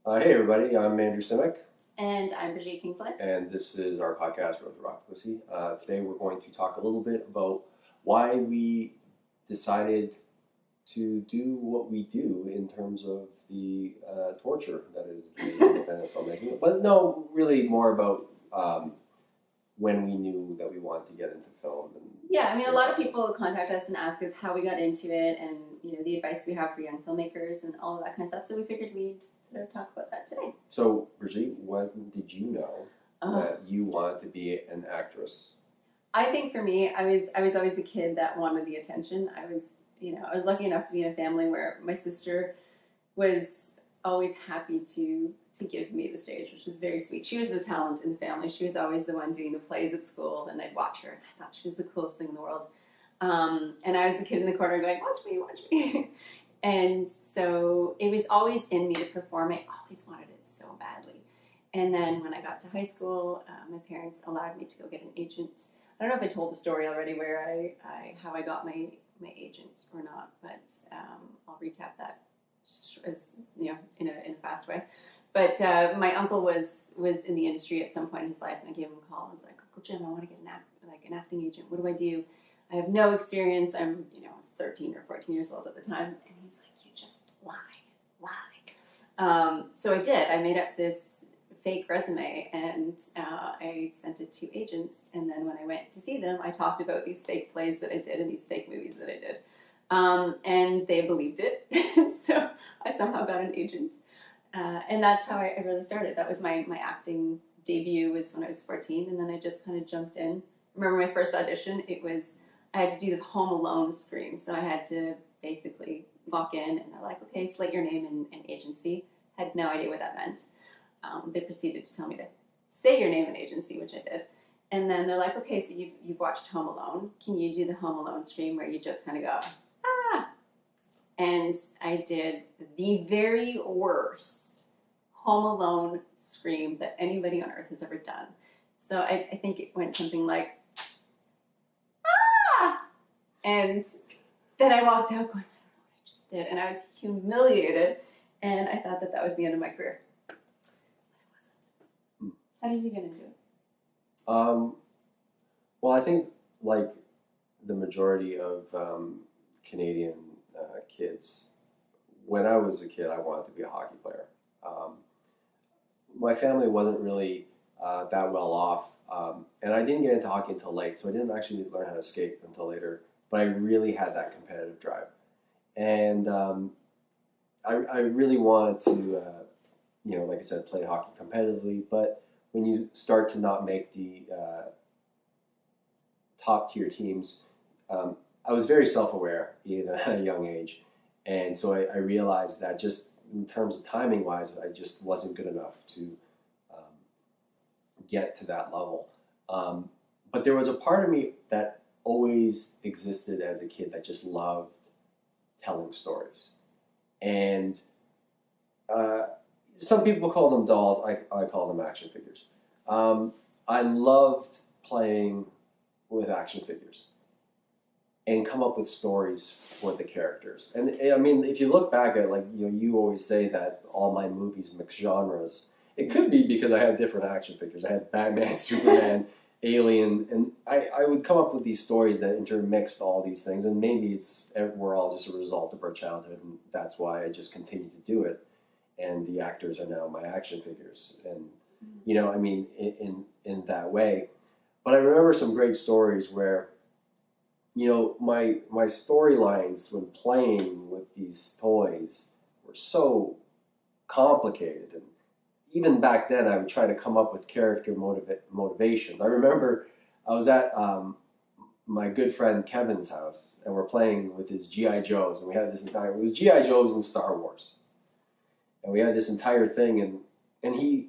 Hey everybody, I'm Andrew Simic, And I'm Brigitte Kingsley. and this is our podcast, Rocktapussy. Today we're going to talk a little bit about why we decided to do what we do in terms of the torture that is the independent filmmaking. But no, really more about when we knew that we wanted to get into film. Yeah, I mean, a lot of people contact us and ask us how we got into it and, the advice we have for young filmmakers and all of that kind of stuff. So we figured we'd sort of talk about that today. So, Brigitte, when did you know that you wanted to be an actress? I think for me, I was always the kid that wanted the attention. I was lucky enough to be in a family where my sister was always happy to give me the stage, which was very sweet. She was the talent in the family. She was always the one doing the plays at school, and I'd watch her, and I thought she was the coolest thing in the world. And I was the kid in the corner going, watch me. And so it was always in me to perform. I always wanted it so badly. And then when I got to high school, my parents allowed me to go get an agent. I don't know if I told the story already where how I got my agent or not, but I'll recap that as, in a fast way. But my uncle was in the industry at some point in his life, and I gave him a call. I was like, Uncle Jim, I want to get an acting agent. What do I do? I have no experience. I was 13 or 14 years old at the time. And he's like, you just lie. So I did. I made up this fake resume, and I sent it to agents. And then when I went to see them, I talked about these fake plays that I did and these fake movies that I did. And they believed it. So I somehow got an agent. And that's how I really started. That was my acting debut was when I was 14, and then I just kind of jumped in. Remember my first audition, I had to do the Home Alone scream, so I had to basically walk in, and they're like, okay, slate your name and agency. Had no idea what that meant. They proceeded to tell me to say your name and agency, which I did. And then they're like, okay, so you've watched Home Alone. Can you do the Home Alone scream where you just kind of go, ah? And I did the very worst Home Alone scream that anybody on earth has ever done. So I think it went something like, ah! And then I walked out going, I don't know what I just did. And I was humiliated. And I thought that was the end of my career. But it wasn't. How did you get into it? Well, I think like the majority of Canadian kids, when I was a kid, I wanted to be a hockey player. My family wasn't really that well off, and I didn't get into hockey until late, so I didn't actually learn how to skate until later, but I really had that competitive drive. And I really wanted to, like I said, play hockey competitively, but when you start to not make the top tier teams, I was very self-aware even at a young age. And so I realized that just in terms of timing-wise, I just wasn't good enough to get to that level. But there was a part of me that always existed as a kid that just loved telling stories. And some people call them dolls. I call them action figures. I loved playing with action figures and come up with stories for the characters. And I mean, if you look back at, you always say that all my movies mix genres. It could be because I had different action figures. I had Batman, Superman, Alien, and I would come up with these stories that intermixed all these things, and maybe we're all just a result of our childhood, and that's why I just continue to do it. And the actors are now my action figures, and in that way. But I remember some great stories where, my storylines when playing with these toys were so complicated, and even back then I would try to come up with character motivations. I remember I was at my good friend Kevin's house, and we're playing with his G.I. Joes, and we had it was G.I. Joes and Star Wars. And we had this entire thing, and he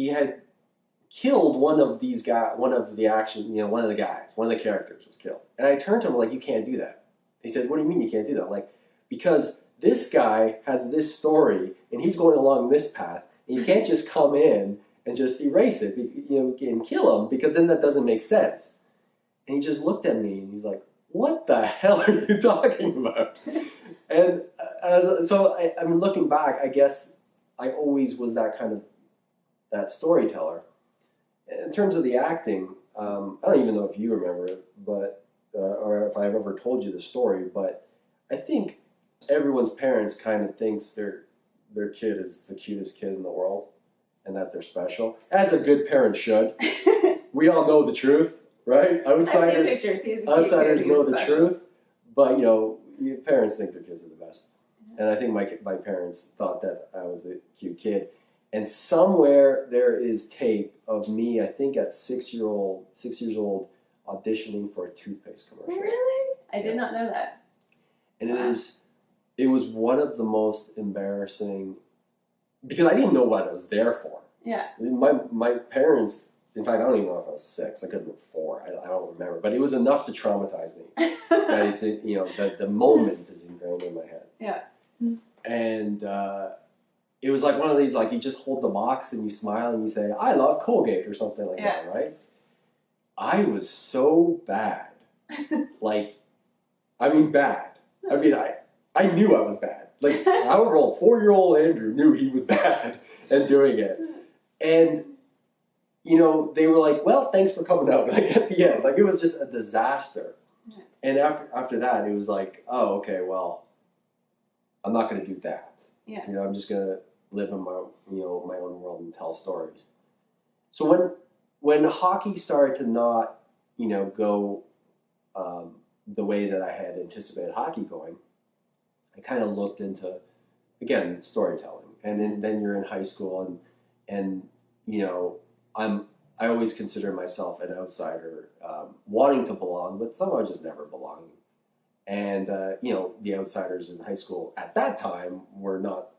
had killed one of the characters was killed. And I turned to him like, you can't do that. He said, what do you mean you can't do that? I'm like, because this guy has this story, and he's going along this path, and you can't just come in and just erase it, and kill him, because then that doesn't make sense. And he just looked at me, and he's like, what the hell are you talking about? And so, looking back, I guess I always was that kind of that storyteller. In terms of the acting, I don't even know if you remember it, but or if I've ever told you the story, but I think everyone's parents kind of thinks their kid is the cutest kid in the world and that they're special, as a good parent should. We all know the truth, right? I've seen pictures. He's a cute Outsiders kid. know He's the special. truth, but parents think their kids are the best. And I think my parents thought that I was a cute kid. And somewhere there is tape of me, I think at 6 years old, auditioning for a toothpaste commercial. Really? I did not know that. And it was one of the most embarrassing, because I didn't know what I was there for. Yeah. My parents, in fact, I don't even know if I was 6. I could have been 4. I don't remember. But it was enough to traumatize me. That it's, that the moment is ingrained in my head. Yeah. And it was like one of these, like, you just hold the box and you smile and you say, "I love Colgate," or something like that, right? I was so bad. Like, I mean, bad. I mean, I knew I was bad. Like, however old, 4-year-old Andrew knew he was bad and doing it. And, they were like, "Well, thanks for coming out." Like, at the end, like, it was just a disaster. Yeah. And after that, it was like, oh, okay, well, I'm not going to do that. Yeah. I'm just going to live in my, my own world and tell stories. So when hockey started to not, go the way that I had anticipated hockey going, I kind of looked into, again, storytelling. And then you're in high school and I always consider myself an outsider, wanting to belong, but somehow just never belonging. And, the outsiders in high school at that time were not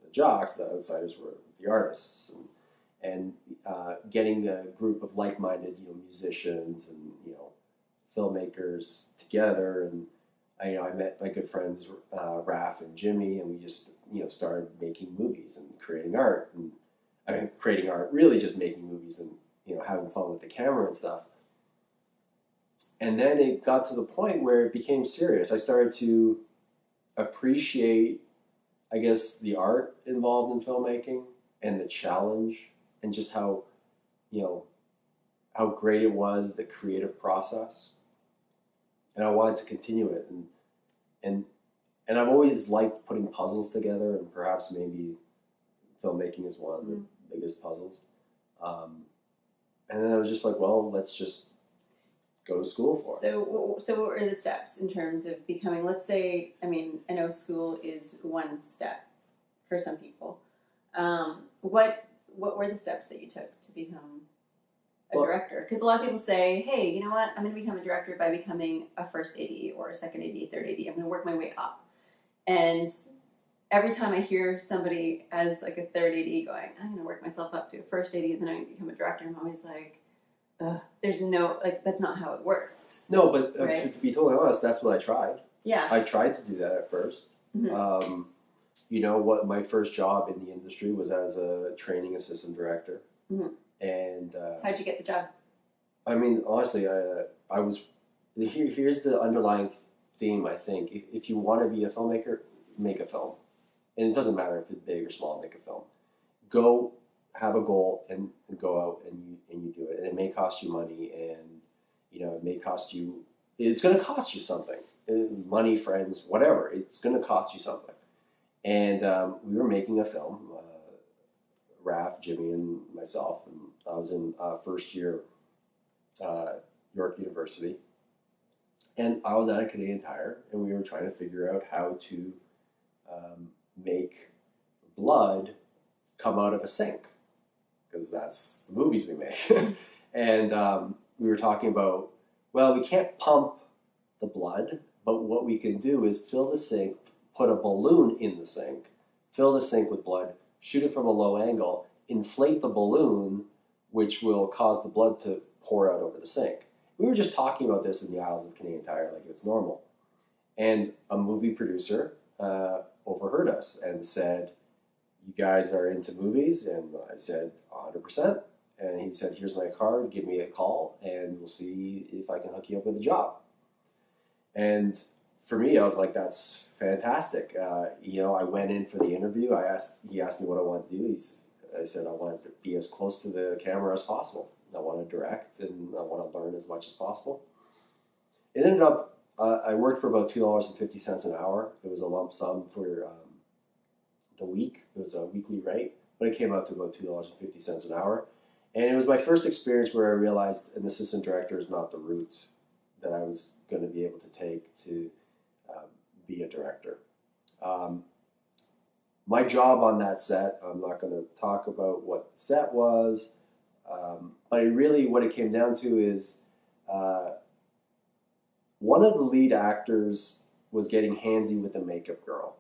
the jocks, the outsiders were the artists. And getting a group of like-minded, musicians and, filmmakers together. And, I met my good friends, Raph and Jimmy, and we just, started making movies and creating art. And creating art, really just making movies and, having fun with the camera and stuff. And then it got to the point where it became serious. I started to appreciate, I guess, the art involved in filmmaking and the challenge and just how great it was, the creative process. And I wanted to continue it. And I've always liked putting puzzles together, and perhaps maybe filmmaking is one of the biggest puzzles. And then I was just like, well, let's just go to school for it. So what were the steps in terms of becoming, let's say, I know school is one step for some people. What were the steps that you took to become a director? Because a lot of people say, hey, you know what, I'm going to become a director by becoming a first AD or a second AD, third AD. I'm going to work my way up. And every time I hear somebody as like a third AD going, I'm going to work myself up to a first AD and then I'm going to become a director, I'm always like, there's no, that's not how it works. No, but right? to be totally honest, that's what I tried. Yeah. I tried to do that at first. Mm-hmm. What my first job in the industry was as a training assistant director. Mm-hmm. And how'd you get the job? I mean, honestly, I was. Here's the underlying theme. I think if you want to be a filmmaker, make a film, and it doesn't matter if it's big or small. Make a film. Go have a goal and go out and you do it. And it may cost you money, and it may cost you. It's going to cost you something. Money, friends, whatever. It's going to cost you something. And we were making a film. Raph, Jimmy, and myself, and I was in first year York University, and I was at a Canadian Tire, and we were trying to figure out how to make blood come out of a sink, because that's the movies we make. And we were talking about, well, we can't pump the blood, but what we can do is fill the sink, put a balloon in the sink, fill the sink with blood, shoot it from a low angle, inflate the balloon, which will cause the blood to pour out over the sink. We were just talking about this in the aisles of Canadian Tire like it's normal. And a movie producer overheard us and said, "You guys are into movies?" And I said, 100%. And he said, "Here's my card, give me a call, and we'll see if I can hook you up with a job." And for me, I was like, that's fantastic. I went in for the interview. He asked me what I wanted to do. I said I wanted to be as close to the camera as possible. I want to direct and I want to learn as much as possible. It ended up, I worked for about $2.50 an hour. It was a lump sum for the week. It was a weekly rate, but it came out to about $2.50 an hour. And it was my first experience where I realized an assistant director is not the route that I was going to be able to take to be a director. My job on that set, I'm not going to talk about what the set was, but what it came down to is one of the lead actors was getting handsy with the makeup girl.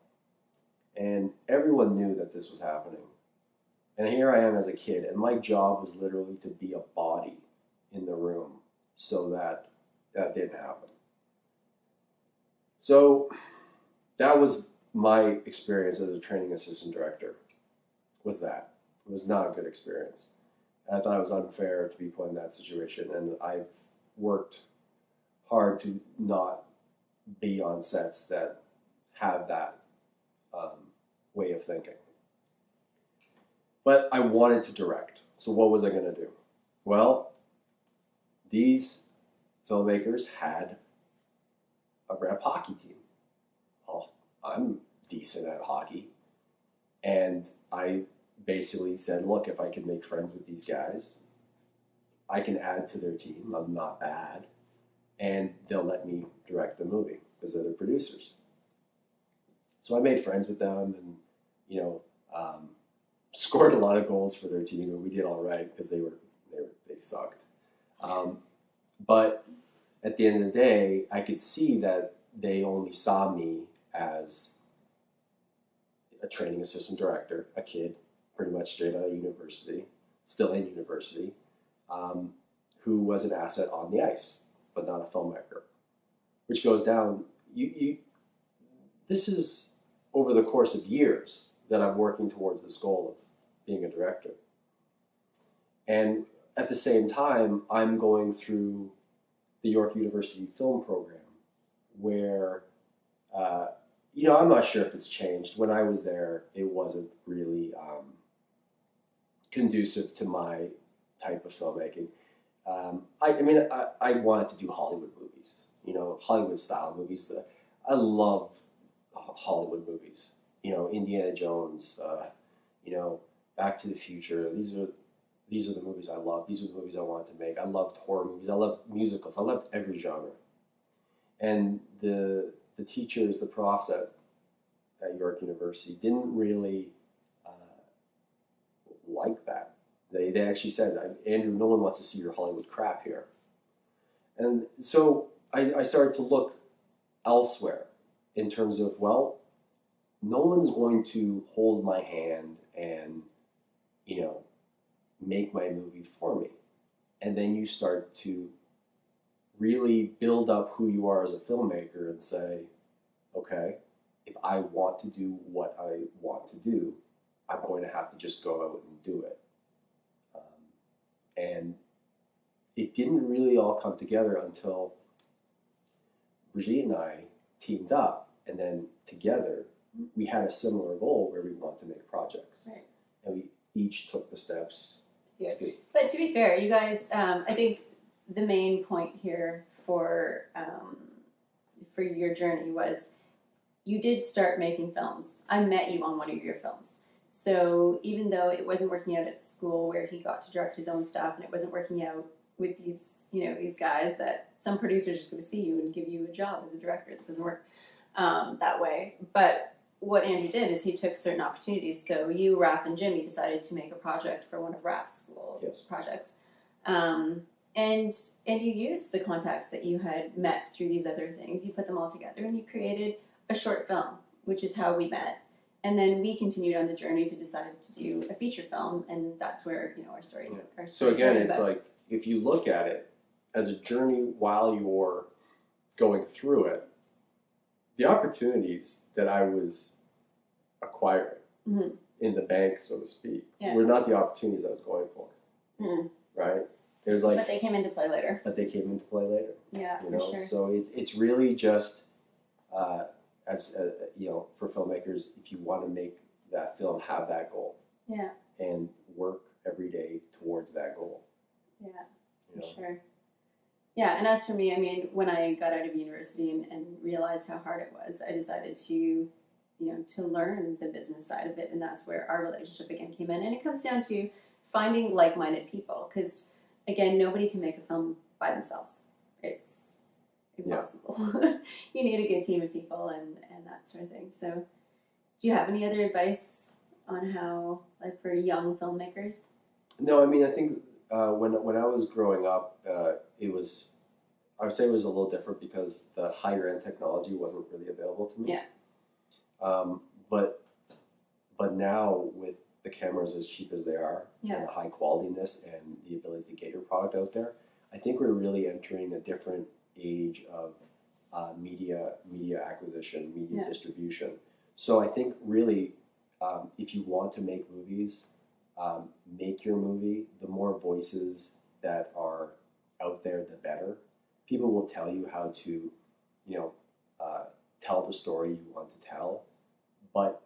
And everyone knew that this was happening. And here I am as a kid, and my job was literally to be a body in the room so that didn't happen. So that was my experience as a training assistant director, was that. It was not a good experience. I thought it was unfair to be put in that situation, and I've worked hard to not be on sets that have that way of thinking. But I wanted to direct, so what was I going to do? Well, these filmmakers had a rep hockey team. Well, I'm decent at hockey. And I basically said, look, if I can make friends with these guys, I can add to their team. I'm not bad. And they'll let me direct the movie because they're the producers. So I made friends with them and, scored a lot of goals for their team, and we did all right because they sucked. But at the end of the day, I could see that they only saw me as a training assistant director, a kid, pretty much straight out of university, still in university, who was an asset on the ice, but not a filmmaker. Which goes down, this is over the course of years that I'm working towards this goal of being a director. And at the same time, I'm going through the York University Film Program, where, I'm not sure if it's changed. When I was there, it wasn't really conducive to my type of filmmaking. I wanted to do Hollywood movies, Hollywood-style movies. I love Hollywood movies, Indiana Jones, Back to the Future. These are the movies I love. These are the movies I wanted to make. I loved horror movies. I loved musicals. I loved every genre. And the teachers, the profs at York University didn't really like that. They actually said, Andrew, no one wants to see your Hollywood crap here. And so I started to look elsewhere in terms of, well, no one's going to hold my hand and, make my movie for me. And then you start to really build up who you are as a filmmaker and say, okay, if I want to do what I want to do, I'm going to have to just go out and do it. And it didn't really all come together until Brigitte and I teamed up, and then together we had a similar goal where we wanted to make projects. Right. And we each took the steps. Yeah. But to be fair, you guys, I think the main point here for your journey was you did start making films. I met you on one of your films. So even though it wasn't working out at school where he got to direct his own stuff, and it wasn't working out with these guys that some producers are just going to see you and give you a job as a director, that doesn't work that way. But what Andrew did is he took certain opportunities. So you, Raph, and Jimmy decided to make a project for one of Raph's school projects. And you used the contacts that you had met through these other things. You put them all together and you created a short film, which is how we met. And then we continued on the journey to decide to do a feature film, and that's where our story. Yeah. Our so again, it's like if you look at it as a journey while you're going through it, the opportunities that I was acquiring in the bank, so to speak, were not the opportunities I was going for. Mm-hmm. Right? It was like, but they came into play later. Yeah, for sure. So it's really just as for filmmakers, if you want to make that film, have that goal. Yeah. And work every day towards that goal. Yeah, for sure. Yeah, and as for me, I mean, when I got out of university and realized how hard it was, I decided to, to learn the business side of it, and that's where our relationship again came in. And it comes down to finding like-minded people, because again, nobody can make a film by themselves. It's impossible. Yeah. You need a good team of people and that sort of thing. So, do you have any other advice on how, like, for young filmmakers? No, I mean, I think when I was growing up, I would say it was a little different because the higher end technology wasn't really available to me. Yeah. But now with the cameras as cheap as they are, yeah. and the high qualityness and the ability to get your product out there, I think we're really entering a different age of media acquisition, media yeah. distribution. So I think really, if you want to make movies, make your movie. The more voices that are out there, the better. People will tell you how to, tell the story you want to tell, but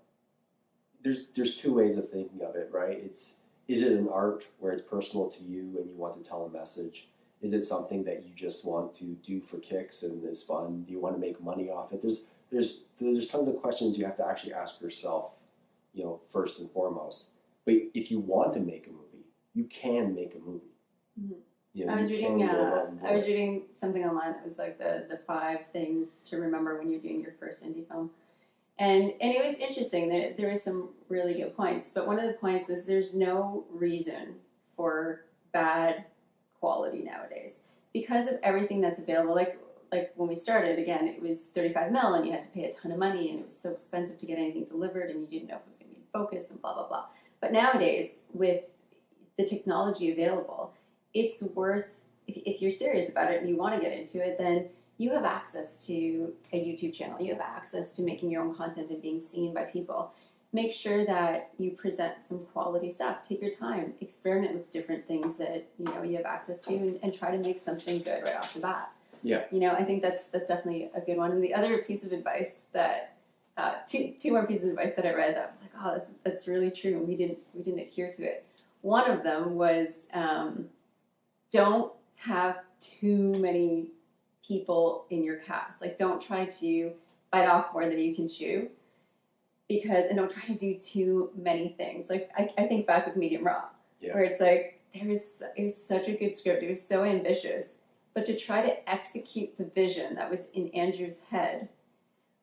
there's two ways of thinking of it, right? Is it an art where it's personal to you and you want to tell a message? Is it something that you just want to do for kicks and is fun? Do you want to make money off it? There's tons of questions you have to actually ask yourself, first and foremost. But if you want to make a movie, you can make a movie. Mm-hmm. I was reading something online that was like the 5 things to remember when you're doing your first indie film. And it was interesting. There were some really good points, but one of the points was there's no reason for bad quality nowadays because of everything that's available. Like when we started, again, it was 35 mil and you had to pay a ton of money and it was so expensive to get anything delivered and you didn't know if it was going to be in focus and blah, blah, blah. But nowadays, with the technology available, it's worth, if you're serious about it and you want to get into it, then you have access to a YouTube channel. You have access to making your own content and being seen by people. Make sure that you present some quality stuff. Take your time. Experiment with different things that you have access to and try to make something good right off the bat. Yeah. I think that's definitely a good one. And the other piece of advice that two more pieces of advice that I read that I was like, oh, that's really true, and we didn't adhere to it. One of them was don't have too many people in your cast. Like, don't try to bite off more than you can chew, and don't try to do too many things. Like, I think back with Medium Raw, where it's like it was such a good script. It was so ambitious, but to try to execute the vision that was in Andrew's head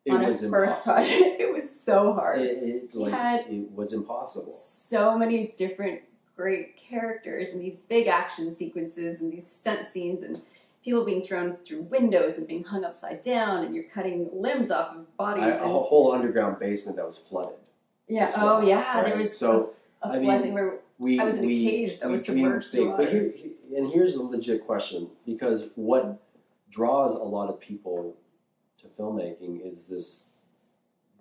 on his first project, it was so hard. It was impossible. So many different great characters and these big action sequences and these stunt scenes and people being thrown through windows and being hung upside down and you're cutting limbs off of bodies. A whole underground basement that was flooded. Yeah. Well, yeah. Right? There was a flooding where I was in a cage that was submerged in water. And here's a legit question, because what draws a lot of people to filmmaking is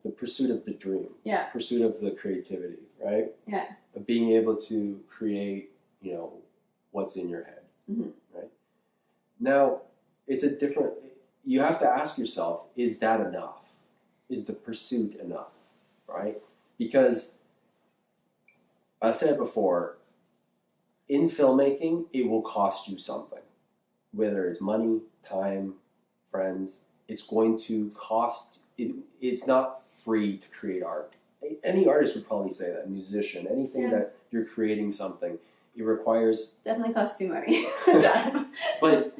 the pursuit of the dream. Yeah. Pursuit of the creativity, right? Yeah. Of being able to create, what's in your head, right? Now, you have to ask yourself, is that enough? Is the pursuit enough, right? Because, I said it before, in filmmaking, it will cost you something. Whether it's money, time, friends, it's going to cost, it's not free to create art. Any artist would probably say that, musician, anything that you're creating something, it requires... Definitely costs you money. But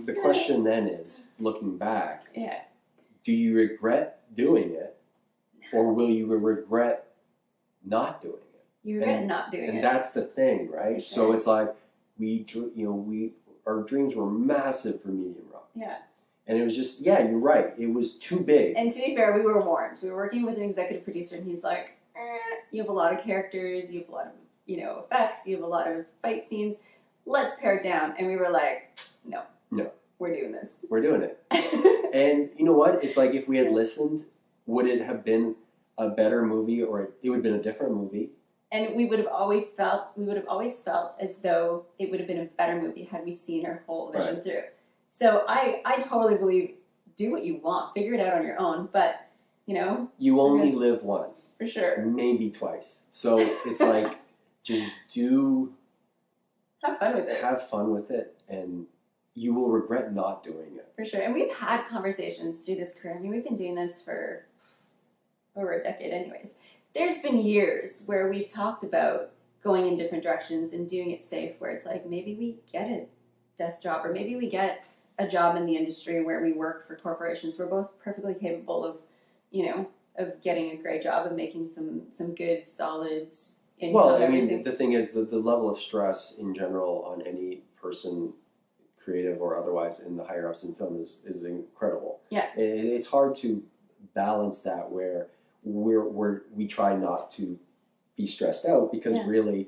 the question then is, looking back, do you regret doing it, or will you regret not doing it? You regret not doing it. And that's the thing, right? Sure. So it's like, our dreams were massive for Medium Raw. Yeah. And it was just, you're right. It was too big. And to be fair, we were warned. We were working with an executive producer, and he's like, you have a lot of characters, you have a lot of, effects, you have a lot of fight scenes. Let's pare it down. And we were like, no. We're doing this. We're doing it. And you know what? It's like, if we had listened, would it have been a better movie, or it would have been a different movie? And we would have always felt as though it would have been a better movie had we seen our whole vision through. So I totally believe do what you want, figure it out on your own. But, you know, you only live once, for sure. maybe twice. So it's like, just have fun with it. Have fun with it, and you will regret not doing it. For sure. And we've had conversations through this career. I mean, we've been doing this for over a decade anyways. There's been years where we've talked about going in different directions and doing it safe, where it's like, maybe we get a desk job, or maybe we get a job in the industry where we work for corporations. We're both perfectly capable of, you know, of getting a great job and making some good, solid income. Well, I mean, the thing is that the level of stress in general on any person, creative or otherwise, in the higher ups in film is incredible. Yeah. It's hard to balance that where we try not to be stressed out, because really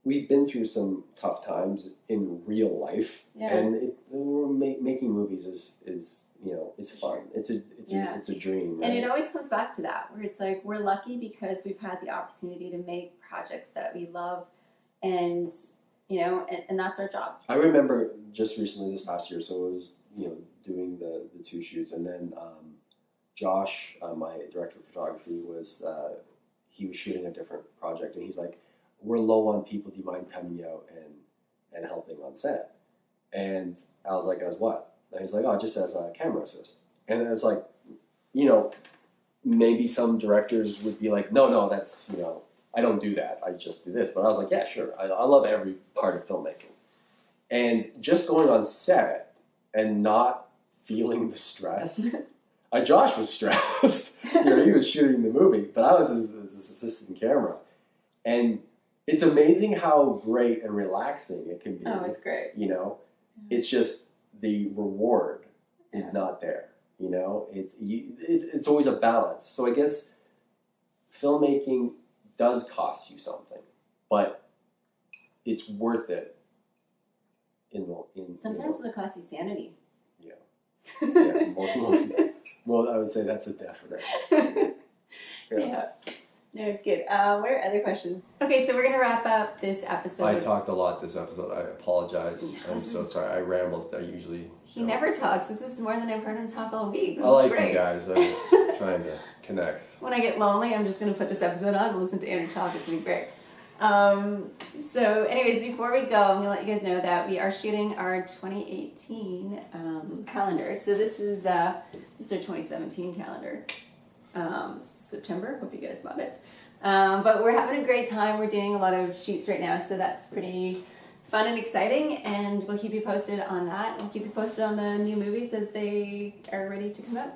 we've been through some tough times in real life, and making movies is you know, it's fun. It's a dream, right? And it always comes back to that, where it's like, we're lucky because we've had the opportunity to make projects that we love, and you know, and that's our job. I remember just recently this past year, so it was, you know, doing the 2 shoots, and then Josh, my director of photography, he was shooting a different project, and he's like, we're low on people, do you mind coming out and helping on set? And I was like, as what? And he's like, oh, just as a camera assist. And it was like, you know, maybe some directors would be like, no, that's, you know, I don't do that, I just do this. But I was like, yeah, sure, I love every part of filmmaking. And just going on set and not feeling the stress. Josh was stressed. You know, he was shooting the movie, but I was his assistant camera. And it's amazing how great and relaxing it can be. Oh, it's great. You know, it's just the reward is not there. You know, it's always a balance. So I guess filmmaking does cost you something, but it's worth it. Sometimes it'll cost you sanity. Yeah. Well, I would say that's a definite. Yeah. No, it's good. What are other questions? Okay, so we're going to wrap up this episode. I talked a lot this episode. I apologize. I'm so sorry. I rambled. I usually... He never talks. This is more than I've heard him talk all week. This I like is great. You guys. I was trying to connect. When I get lonely, I'm just going to put this episode on and listen to Andrew talk. It's going to be great. So anyways, before we go, I'm going to let you guys know that we are shooting our 2018 calendar. So this is our 2017 calendar. September. Hope you guys bought it. But we're having a great time. We're doing a lot of shoots right now, so that's pretty fun and exciting, and we'll keep you posted on that. We'll keep you posted on the new movies as they are ready to come out.